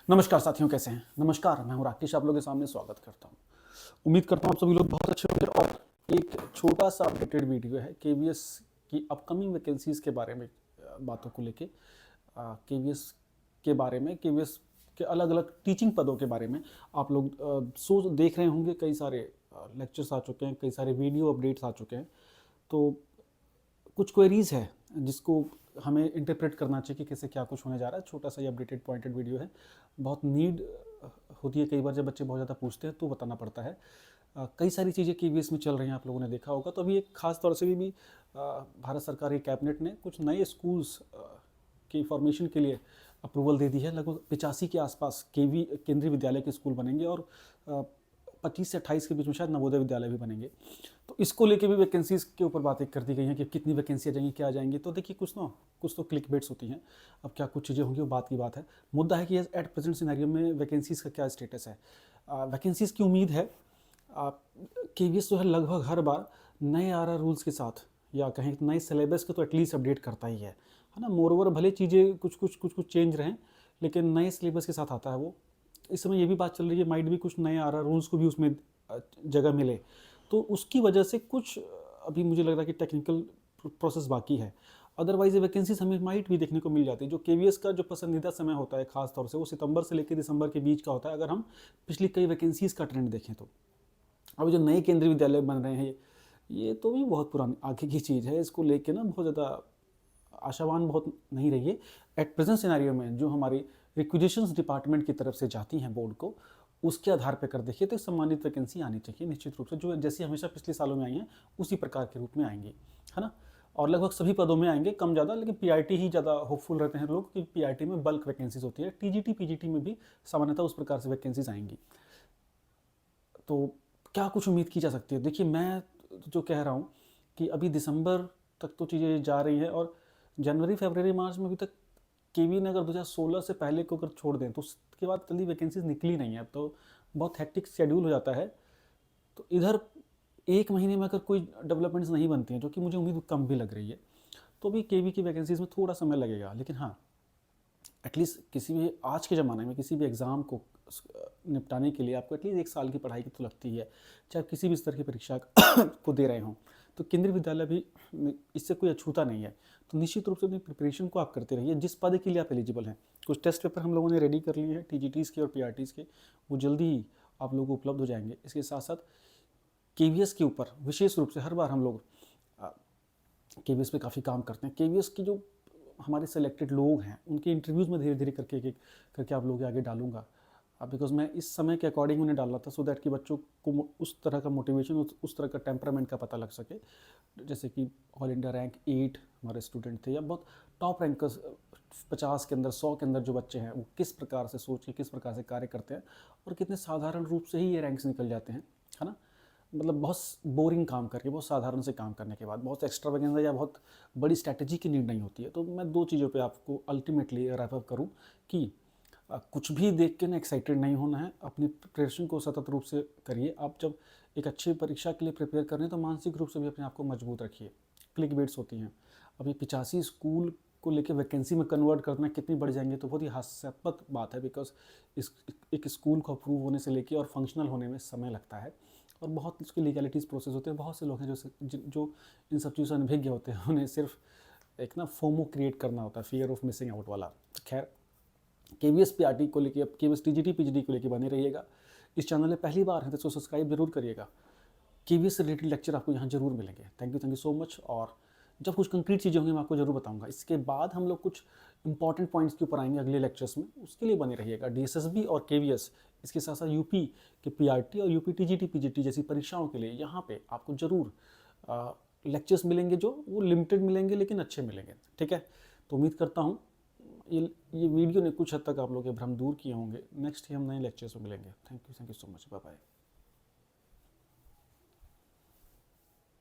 नमस्कार साथियों, कैसे हैं? नमस्कार, मैं हूं राकेश, आप लोगों के सामने स्वागत करता हूं। उम्मीद करता हूं आप सभी लोग बहुत अच्छे होंगे। और एक छोटा सा अपडेटेड वीडियो है केवीएस की अपकमिंग वैकेंसीज़ के बारे में, बातों को लेके, केवीएस के बारे में, केवीएस के अलग अलग टीचिंग पदों के बारे में आप लोग सोच देख रहे होंगे। कई सारे लेक्चर्स आ चुके हैं, कई सारे वीडियो अपडेट्स आ चुके हैं। तो कुछ क्वेरीज़ है जिसको हमें इंटरप्रेट करना चाहिए कि कैसे क्या कुछ होने जा रहा है। छोटा सा ये अपडेटेड पॉइंटेड वीडियो है। बहुत नीड होती है कई बार, जब बच्चे बहुत ज़्यादा पूछते हैं तो बताना पड़ता है। कई सारी चीज़ें केवीएस में चल रही हैं, आप लोगों ने देखा होगा। तो अभी एक खास तौर से भी भारत सरकार की कैबिनेट ने कुछ नए स्कूल्स की फॉर्मेशन के लिए अप्रूवल दे दी है। लगभग 85 के आसपास केंद्रीय विद्यालय के स्कूल बनेंगे और 25 से 28 के बीच में शायद नवोदय विद्यालय भी बनेंगे। तो इसको लेके भी वैकेंसीज़ के ऊपर बातें कर दी गई हैं कि कितनी वैकेंसी आ जाएंगी, क्या आ जाएंगी। तो देखिए, कुछ तो क्लिक बेट्स होती हैं। अब क्या कुछ चीज़ें होंगी वो बात की बात है। मुद्दा है कि एट प्रेजेंट सिनेरियो में वैकेंसीज़ का क्या स्टेटस है। वैकेंसीज़ की उम्मीद है। केवीएस जो है लगभग हर बार नए आर रूल्स के साथ या कहीं नए सिलेबस को तो एटलीस्ट अपडेट करता ही है ना। मोरओवर भले चीज़ें कुछ चेंज रहें, लेकिन नए सिलेबस के साथ आता है वो। इस समय ये भी बात चल रही है, माइट भी कुछ नए आर रूल्स को भी उसमें जगह मिले। तो उसकी वजह से कुछ अभी मुझे लग रहा है कि टेक्निकल प्रोसेस बाकी है। अदरवाइज ये वैकेंसीज हमें माइट भी देखने को मिल जाती है। जो केवीएस का जो पसंदीदा समय होता है खास तौर से, वो सितंबर से लेकर दिसंबर के बीच का होता है, अगर हम पिछली कई वैकेंसीज का ट्रेंड देखें तो। अब जो नए केंद्रीय विद्यालय बन रहे हैं, ये तो भी बहुत पुरानी आगे की चीज़ है। इसको लेके ना बहुत ज़्यादा आशावान बहुत नहीं रहिए। एट प्रेजेंट सिनेरियो में जो हमारी रिक्विजिशंस डिपार्टमेंट की तरफ से जाती हैं बोर्ड को, उसके आधार पर कर देखिए तो सम्मानित वैकेंसी आनी चाहिए निश्चित रूप से, जो जैसी हमेशा पिछले सालों में आई हैं उसी प्रकार के रूप में आएंगी, है ना। और लगभग सभी पदों में आएंगे, कम ज़्यादा, लेकिन पीआईटी ही ज़्यादा होपफुल रहते हैं लोग कि पीआईटी में बल्क वैकेंसीज होती है। टीजीटी पीजीटी में भी सामान्यतः उस प्रकार से वैकेंसीज आएंगी। तो क्या कुछ उम्मीद की जा सकती है? देखिए, मैं जो कह रहा हूँ कि अभी दिसंबर तक तो चीज़ें जा रही हैं, और जनवरी फरवरी मार्च में अभी तक केवी ने अगर 2016 से पहले को अगर छोड़ दें तो उसके बाद जल्दी वैकेंसीज निकली नहीं है। अब तो बहुत हैक्टिक शेड्यूल हो जाता है। तो इधर एक महीने में अगर कोई डेवलपमेंट्स नहीं बनती हैं, जो कि मुझे उम्मीद कम भी लग रही है, तो भी केवी की वैकेंसीज में थोड़ा समय लगेगा। लेकिन हाँ, एटलीस्ट किसी भी आज के ज़माने में किसी भी एग्ज़ाम को निपटाने के लिए आपको एटलीस्ट 1 साल की पढ़ाई की तो लगती है, चाहे किसी भी स्तर की परीक्षा को दे रहे हों। तो केंद्रीय विद्यालय भी इससे कोई अछूता नहीं है। तो निश्चित रूप से अपनी प्रिपरेशन को आप करते रहिए जिस पद के लिए आप एलिजिबल हैं। कुछ टेस्ट पेपर हम लोगों ने रेडी कर लिए हैं टीजीटीज़ के और पीआरटीज़ के, वो जल्दी ही आप लोगों को उपलब्ध हो जाएंगे। इसके साथ साथ केवीएस के ऊपर विशेष रूप से हर बार हम लोग केवीएस पे काफ़ी काम करते हैं। केवीएस की जो हमारे सेलेक्टेड लोग हैं उनके इंटरव्यूज़ में धीरे धीरे करके आप लोगों के आगे डालूंगा, बिकॉज मैं इस समय के अकॉर्डिंग उन्हें डाल रहा था, सो दैट कि बच्चों को उस तरह का मोटिवेशन, उस तरह का टेम्परामेंट का पता लग सके। जैसे कि ऑल इंडिया रैंक 8 हमारे स्टूडेंट थे, या बहुत टॉप रैंकर्स 50 के अंदर, 100 के अंदर जो बच्चे हैं, वो किस प्रकार से सोच के किस प्रकार से कार्य करते हैं, और कितने साधारण रूप से ही ये रैंक्स निकल जाते हैं, है ना। मतलब बहुत बोरिंग काम करके, बहुत साधारण से काम करने के बाद बहुत एक्स्ट्रा वगैरह या बहुत बड़ी स्ट्रैटेजी की नीड नहीं होती है। तो मैं 2 चीज़ों पे आपको अल्टीमेटली रैप अप करूँ कि कुछ भी देख के ना एक्साइटेड नहीं होना है। अपनी प्रिपरेशन को सतत रूप से करिए। आप जब एक अच्छी परीक्षा के लिए प्रिपेयर कर रहे हैं तो मानसिक रूप से भी अपने आप को मजबूत रखिए। क्लिक बेट्स होती हैं। अभी 85 स्कूल को लेके वैकेंसी में कन्वर्ट करना कितनी बढ़ जाएंगे तो बहुत ही हास्यास्पद बात है, बिकॉज इस एक स्कूल को अप्रूव होने से लेके और फंक्शनल होने में समय लगता है, और बहुत उसकी लीगैलिटीज़ प्रोसेस होते हैं। बहुत से लोग हैं जो इन सब चीज़ों से अनभिज्ञ होते हैं। उन्हें सिर्फ एक ना फोमो क्रिएट करना होता है, फियर ऑफ मिसिंग आउट वाला। खैर, केवीएस पीआरटी को लेके, अब केवीएस टीजीटी पीजीटी को लेके बने रहिएगा। इस चैनल में पहली बार है तो सब्सक्राइब जरूर करिएगा। केवीएस से रिलेटेड लेक्चर आपको यहाँ जरूर मिलेंगे। Thank you so much. और जब कुछ कंक्रीट चीज़ें होंगी मैं आपको जरूर बताऊंगा। इसके बाद हम लोग कुछ इंपॉर्टेंट पॉइंट्स के ऊपर आएंगे अगले लेक्चर्स में, उसके लिए बने रहिएगा। डीएसएसबी और केवीएस, इसके साथ साथ यूपी के पीआरटी और यूपी टीजीटी पीजीटी जैसी परीक्षाओं के लिए यहाँ पे आपको जरूर लेक्चर्स मिलेंगे, जो वो लिमिटेड मिलेंगे लेकिन अच्छे मिलेंगे, ठीक है। तो उम्मीद करता हूँ ये वीडियो ने कुछ हद तक आप लोगों के भ्रम दूर किए होंगे। नेक्स्ट ही हम नए लेक्चर्स में मिलेंगे। Thank you so much. Bye bye.